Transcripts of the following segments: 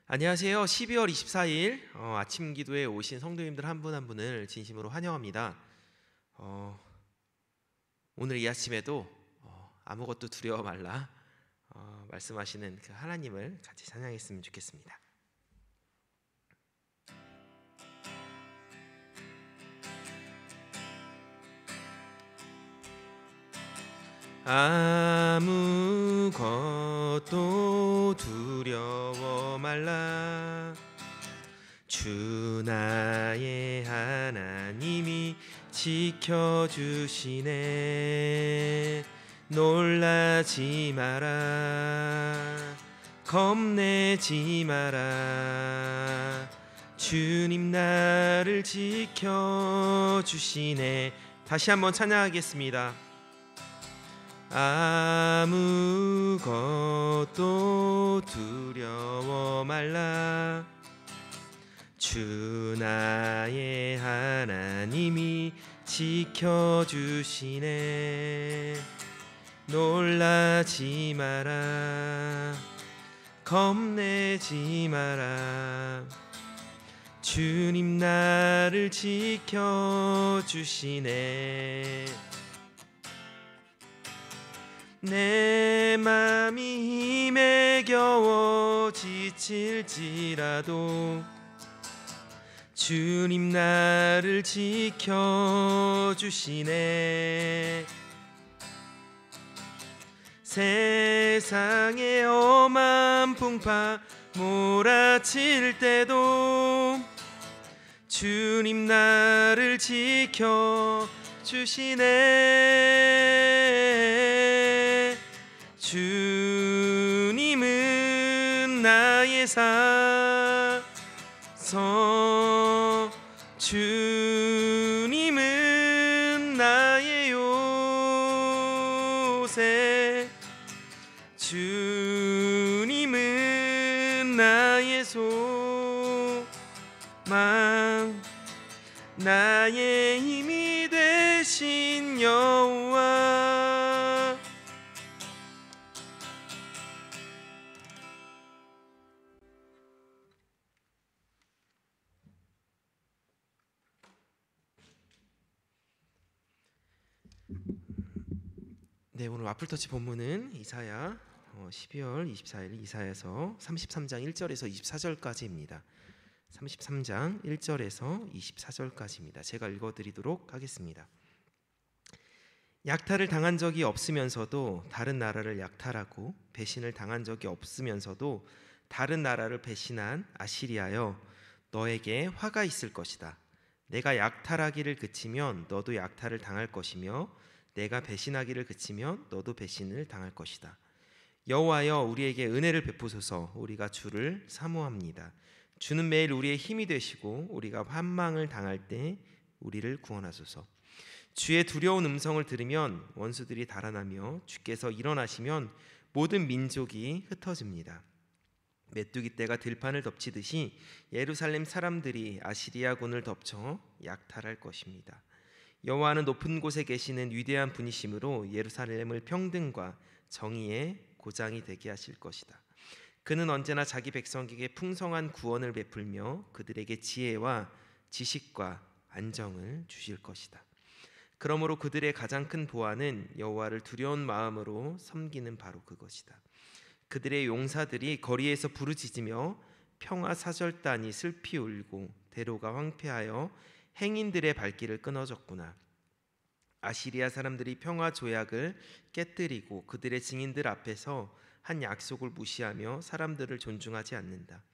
안녕하세요. 12월 24일 아침 기도에 오신 성도님들 한 분 한 분을 진심으로 환영합니다. 오늘 이 아침에도 아무것도 두려워 말라 말씀하시는 그 하나님을 같이 찬양했으면 좋겠습니다. 아무것도 두려워 말라. 주 나의 하나님이 지켜주시네. 놀라지 마라. 겁내지 마라. 주님 나를 지켜주시네. 다시 한번 찬양하겠습니다. 아무것도 두려워 말라. 주 나의 하나님이 지켜주시네. 놀라지 마라. 겁내지 마라. 주님 나를 지켜주시네. 내 맘이 힘에 겨워 지칠지라도 주님 나를 지켜주시네. 세상의 험한 풍파 몰아칠 때도 주님 나를 지켜주시네. 주님은 나의 사성, 주님은 나의 요새, 주님은 나의 소망, 나의 힘이 되신 여호와. 네, 오늘 와플터치 본문은 이사야 12월 24일 이사야서 33장 1절에서 24절까지입니다. 33장 1절에서 24절까지입니다. 제가 읽어드리도록 하겠습니다. 약탈을 당한 적이 없으면서도 다른 나라를 약탈하고 배신을 당한 적이 없으면서도 다른 나라를 배신한 아시리아여, 너에게 화가 있을 것이다. 내가 약탈하기를 그치면 너도 약탈을 당할 것이며 내가 배신하기를 그치면 너도 배신을 당할 것이다. 여호와여, 우리에게 은혜를 베푸소서. 우리가 주를 사모합니다. 주는 매일 우리의 힘이 되시고 우리가 환망을 당할 때 우리를 구원하소서. 주의 두려운 음성을 들으면 원수들이 달아나며 주께서 일어나시면 모든 민족이 흩어집니다. 메뚜기 떼가 들판을 덮치듯이 예루살렘 사람들이 아시리아군을 덮쳐 약탈할 것입니다. 여호와는 높은 곳에 계시는 위대한 분이심으로 예루살렘을 평등과 정의의 고장이 되게 하실 것이다. 그는 언제나 자기 백성에게 풍성한 구원을 베풀며 그들에게 지혜와 지식과 안정을 주실 것이다. 그러므로 그들의 가장 큰 보안은 여호와를 두려운 마음으로 섬기는 바로 그것이다. 그들의 용사들이 거리에서 부르짖으며 평화사절단이 슬피 울고 대로가 황폐하여 행인들의 발길을 끊어졌구나. 아시리아 사람들이 평화 조약을 깨뜨리고 그들의 증인들 앞에서 한 약속을 무시하며 사람들을 존중하지 않는다.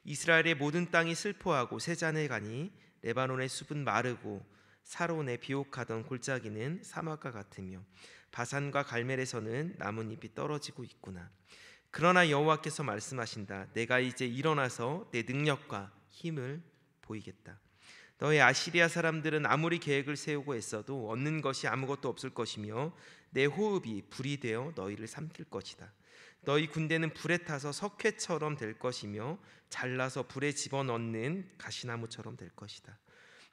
이스라엘의 모든 땅이 슬퍼하고 세잔에 가니 레바논의 숲은 마르고 사론에 비옥하던 골짜기는 사막과 같으며 바산과 갈멜에서는 나뭇잎이 떨어지고 있구나. 그러나 여호와께서 말씀하신다. 내가 이제 일어나서 내 능력과 힘을 보이겠다. 너의 아시리아 사람들은 아무리 계획을 세우고 애써도 얻는 것이 아무것도 없을 것이며 내 호흡이 불이 되어 너희를 삼킬 것이다. 너희 군대는 불에 타서 석회처럼 될 것이며 잘라서 불에 집어넣는 가시나무처럼 될 것이다.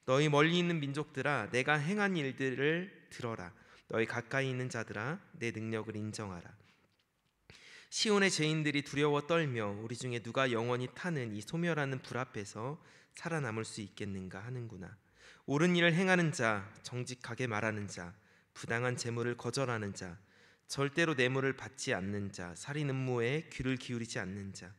너희 멀리 있는 민족들아, 내가 행한 일들을 들어라. 너희 가까이 있는 자들아, 내 능력을 인정하라. 시온의 죄인들이 두려워 떨며 우리 중에 누가 영원히 타는 이 소멸하는 불 앞에서 살아남을 수 있겠는가 하는구나. 옳은 일을 행하는 자, 정직하게 말하는 자, 부당한 재물을 거절하는 자, 절대로 뇌물을 받지 않는 자, 살인 음모에 귀를 기울이지 않는 자,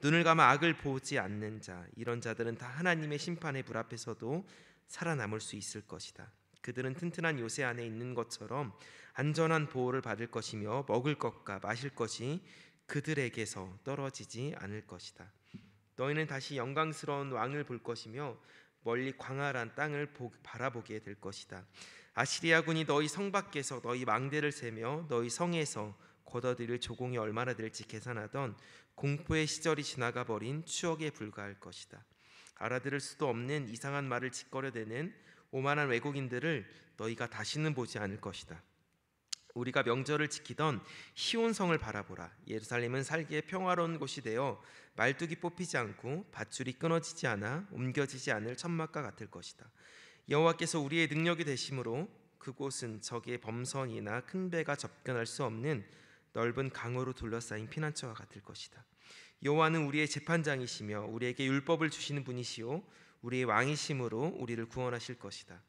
눈을 감아 악을 보지 않는 자, 이런 자들은 다 하나님의 심판의 불 앞에서도 살아남을 수 있을 것이다. 그들은 튼튼한 요새 안에 있는 것처럼 안전한 보호를 받을 것이며 먹을 것과 마실 것이 그들에게서 떨어지지 않을 것이다. 너희는 다시 영광스러운 왕을 볼 것이며 멀리 광활한 땅을 바라보게 될 것이다. 아시리아군이 너희 성 밖에서 너희 망대를 세며 너희 성에서 걷어들일 조공이 얼마나 될지 계산하던 공포의 시절이 지나가 버린 추억에 불과할 것이다. 알아들을 수도 없는 이상한 말을 짓거려대는 오만한 외국인들을 너희가 다시는 보지 않을 것이다. 우리가 명절을 지키던 시온성을 바라보라. 예루살렘은 살기에 평화로운 곳이 되어 말뚝이 뽑히지 않고 밧줄이 끊어지지 않아 옮겨지지 않을 천막과 같을 것이다. 여호와께서 우리의 능력이 되심으로 그곳은 적의 범선이나 큰 배가 접근할 수 없는 넓은 강으로 둘러싸인 피난처와 같을 것이다. 여호와는 우리의 재판장이시며 우리에게 율법을 주시는 분이시요 우리의 왕이심으로 우리를 구원하실 것이다.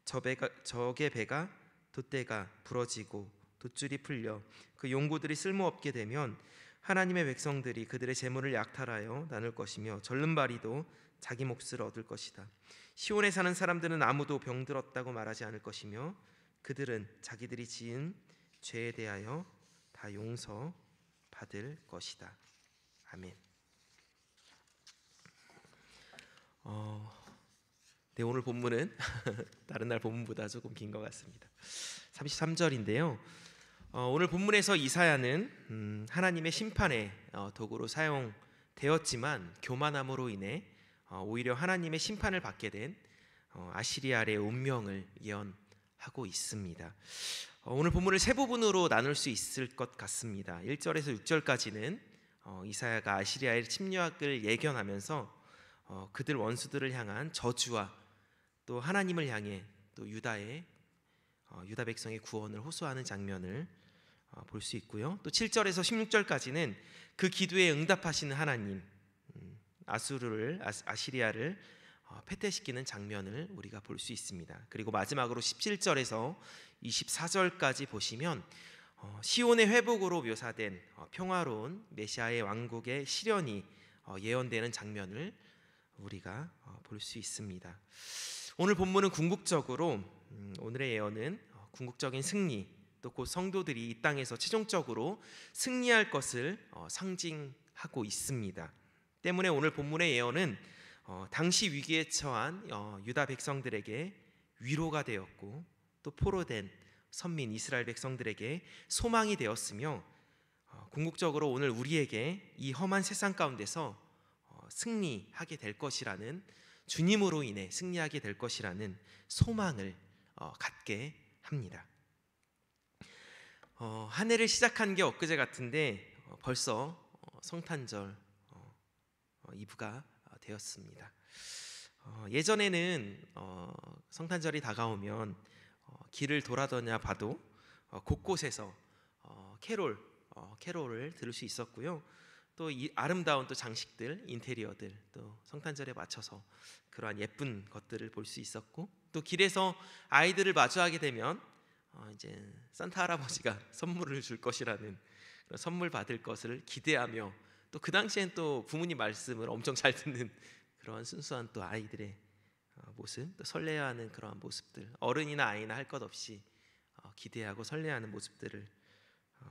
적의 배가 돛대가 부러지고 돛줄이 풀려 그 용구들이 쓸모없게 되면 하나님의 백성들이 그들의 재물을 약탈하여 나눌 것이며 절름발이도 자기 몫을 얻을 것이다. 시온에 사는 사람들은 아무도 병들었다고 말하지 않을 것이며 그들은 자기들이 지은 죄에 대하여 다 용서받을 것이다. 아멘. 네, 오늘 본문은 다른 날 본문보다 조금 긴 것 같습니다. 33절인데요. 오늘 본문에서 이사야는 하나님의 심판의 도구로 사용되었지만 교만함으로 인해 오히려 하나님의 심판을 받게 된 아시리아의 운명을 예언하고 있습니다. 오늘 본문을 세 부분으로 나눌 수 있을 것 같습니다. 1절에서 6절까지는 이사야가 아시리아의 침략을 예견하면서 그들 원수들을 향한 저주와 또 하나님을 향해 또 유다 백성의 구원을 호소하는 장면을 볼 수 있고요. 또 7절에서 16절까지는 그 기도에 응답하시는 하나님, 아시리아를 패퇴시키는 장면을 우리가 볼 수 있습니다. 그리고 마지막으로 17절에서 24절까지 보시면 시온의 회복으로 묘사된 평화로운 메시아의 왕국의 실현이 예언되는 장면을 우리가 볼 수 있습니다. 오늘 본문은 궁극적으로 오늘의 예언은 궁극적인 승리 또 곧 성도들이 이 땅에서 최종적으로 승리할 것을 상징하고 있습니다. 때문에 오늘 본문의 예언은 당시 위기에 처한 유다 백성들에게 위로가 되었고 또 포로된 선민 이스라엘 백성들에게 소망이 되었으며 궁극적으로 오늘 우리에게 이 험한 세상 가운데서 승리하게 될 것이라는 주님으로 인해 승리하게 될 것이라는 소망을 갖게 합니다. 한 해를 시작한 게 엊그제 같은데 벌써 성탄절 이브가 되었습니다. 예전에는 성탄절이 다가오면 길을 돌아다녀 봐도 곳곳에서 캐롤을 들을 수 있었고요. 또 이 아름다운 또 장식들, 인테리어들, 또 성탄절에 맞춰서 그러한 예쁜 것들을 볼 수 있었고, 또 길에서 아이들을 마주하게 되면 이제 산타 할아버지가 선물을 줄 것이라는 선물 받을 것을 기대하며, 또 그 당시엔 또 부모님 말씀을 엄청 잘 듣는 그러한 순수한 또 아이들의 모습, 또 설레어하는 그러한 모습들, 어른이나 아이나 할 것 없이 기대하고 설레하는 모습들을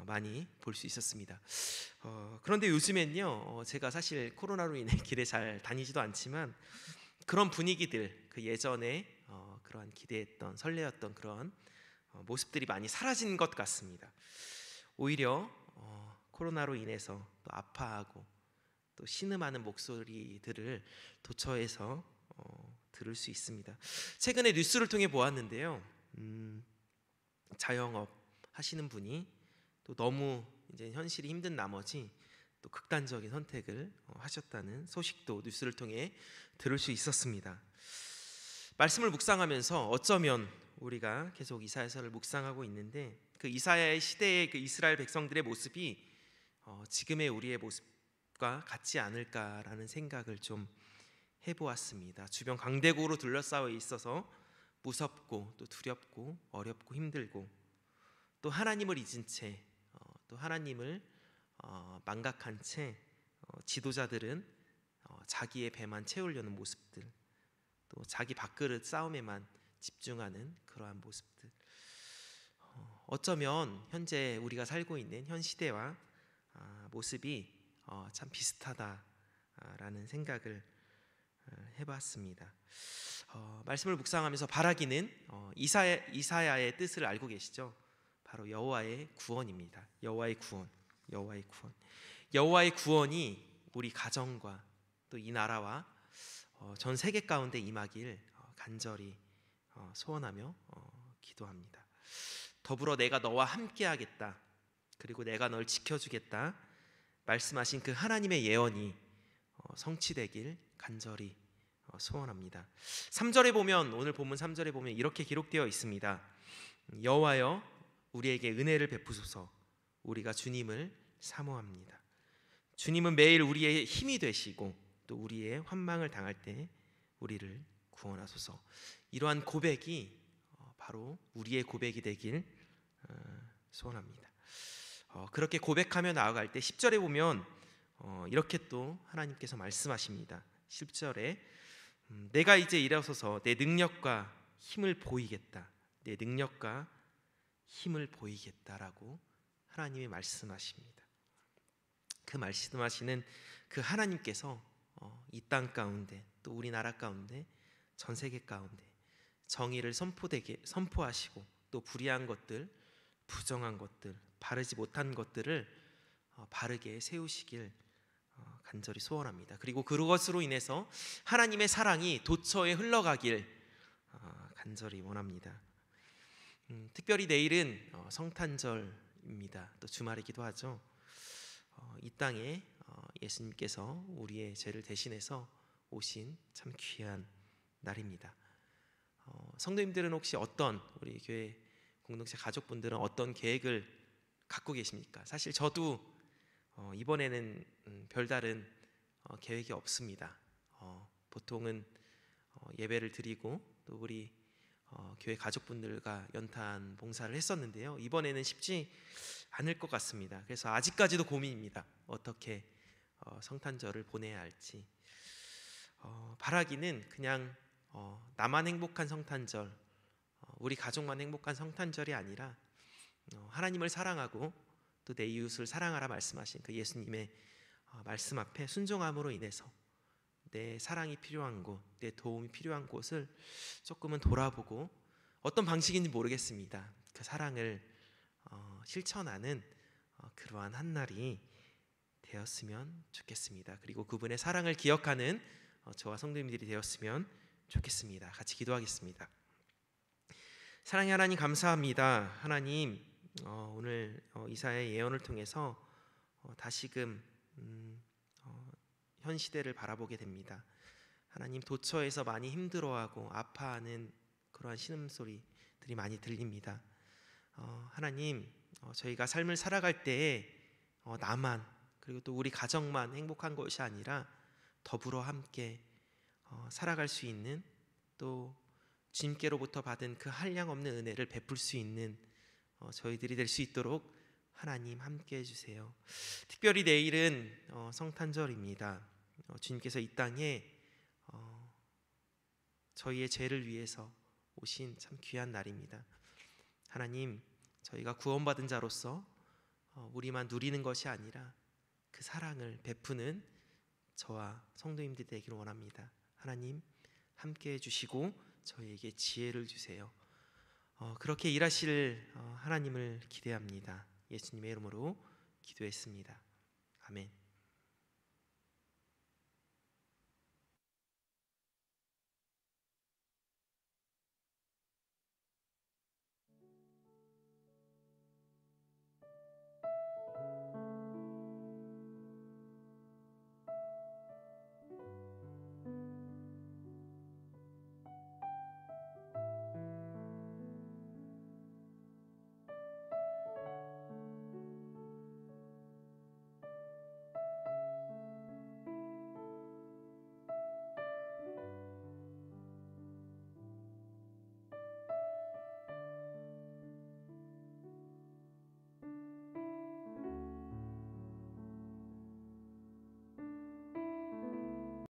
많이 볼 수 있었습니다. 그런데 요즘엔요, 제가 사실 코로나로 인해 길에 잘 다니지도 않지만 그런 분위기들, 그 예전에 그러한 기대했던 설레었던 그런 모습들이 많이 사라진 것 같습니다. 오히려 코로나로 인해서 또 아파하고 또 신음하는 목소리들을 도처에서 들을 수 있습니다. 최근에 뉴스를 통해 보았는데요, 자영업 하시는 분이 또 너무 이제 현실이 힘든 나머지 또 극단적인 선택을 하셨다는 소식도 뉴스를 통해 들을 수 있었습니다. 말씀을 묵상하면서 어쩌면 우리가 계속 이사야서를 묵상하고 있는데 그 이사야의 시대의 그 이스라엘 백성들의 모습이 지금의 우리의 모습과 같지 않을까라는 생각을 좀 해보았습니다. 주변 강대국으로 둘러싸여 있어서 무섭고 또 두렵고 어렵고 힘들고, 또 하나님을 잊은 채, 또 하나님을 망각한 채 지도자들은 자기의 배만 채우려는 모습들, 또 자기 밥그릇 싸움에만 집중하는 그러한 모습들, 어쩌면 현재 우리가 살고 있는 현 시대와 모습이 참 비슷하다라는 생각을 해봤습니다. 말씀을 묵상하면서 바라기는 이사야의 뜻을 알고 계시죠? 바로 여호와의 구원입니다. 여호와의 구원, 여호와의 구원, 여호와의 구원이 우리 가정과 또 이 나라와 전 세계 가운데 임하길 간절히 소원하며 기도합니다. 더불어 내가 너와 함께하겠다, 그리고 내가 널 지켜주겠다 말씀하신 그 하나님의 예언이 성취되길 간절히 소원합니다. 3절에 보면, 오늘 본문 3절에 보면 이렇게 기록되어 있습니다. 여호와여 우리에게 은혜를 베푸소서. 우리가 주님을 사모합니다. 주님은 매일 우리의 힘이 되시고 또 우리의 환망을 당할 때 우리를 구원하소서. 이러한 고백이 바로 우리의 고백이 되길 소원합니다. 그렇게 고백하며 나아갈 때 10절에 보면 이렇게 또 하나님께서 말씀하십니다. 10절에 내가 이제 일어서서 내 능력과 힘을 보이겠다, 내 능력과 힘을 보이겠다라고 하나님이 말씀하십니다. 그 말씀하시는 그 하나님께서 이 땅 가운데 또 우리나라 가운데 전 세계 가운데 정의를 선포하시고 또 불의한 것들, 부정한 것들, 바르지 못한 것들을 바르게 세우시길 간절히 소원합니다. 그리고 그것으로 인해서 하나님의 사랑이 도처에 흘러가길 간절히 원합니다. 특별히 내일은 성탄절입니다. 또 주말이기도 하죠. 이 땅에 예수님께서 우리의 죄를 대신해서 오신 참 귀한 날입니다. 성도님들은 혹시 어떤, 우리 교회 공동체 가족분들은 어떤 계획을 갖고 계십니까? 사실 저도 이번에는 별다른 계획이 없습니다. 보통은 예배를 드리고 또 우리 교회 가족분들과 연탄 봉사를 했었는데요, 이번에는 쉽지 않을 것 같습니다. 그래서 아직까지도 고민입니다. 어떻게 성탄절을 보내야 할지. 바라기는 그냥 나만 행복한 성탄절, 우리 가족만 행복한 성탄절이 아니라 하나님을 사랑하고 또 내 이웃을 사랑하라 말씀하신 그 예수님의 말씀 앞에 순종함으로 인해서 내 사랑이 필요한 곳, 내 도움이 필요한 곳을 조금은 돌아보고, 어떤 방식인지 모르겠습니다, 그 사랑을 실천하는 그러한 한 날이 되었으면 좋겠습니다. 그리고 그분의 사랑을 기억하는 저와 성도님들이 되었으면 좋겠습니다. 같이 기도하겠습니다. 사랑의 하나님, 감사합니다. 하나님, 오늘 이사야의 예언을 통해서 다시금 현 시대를 바라보게 됩니다. 하나님, 도처에서 많이 힘들어하고 아파하는 그러한 신음소리들이 많이 들립니다. 하나님, 저희가 삶을 살아갈 때에 나만, 그리고 또 우리 가정만 행복한 것이 아니라 더불어 함께 살아갈 수 있는, 또 주님께로부터 받은 그 한량없는 은혜를 베풀 수 있는 저희들이 될 수 있도록 하나님 함께 해주세요. 특별히 내일은 성탄절입니다. 주님께서 이 땅에 저희의 죄를 위해서 오신 참 귀한 날입니다. 하나님, 저희가 구원받은 자로서 우리만 누리는 것이 아니라 그 사랑을 베푸는 저와 성도님들이 되기를 원합니다. 하나님, 함께 해주시고 저희에게 지혜를 주세요. 그렇게 일하실 하나님을 기대합니다. 예수님의 이름으로 기도했습니다. 아멘.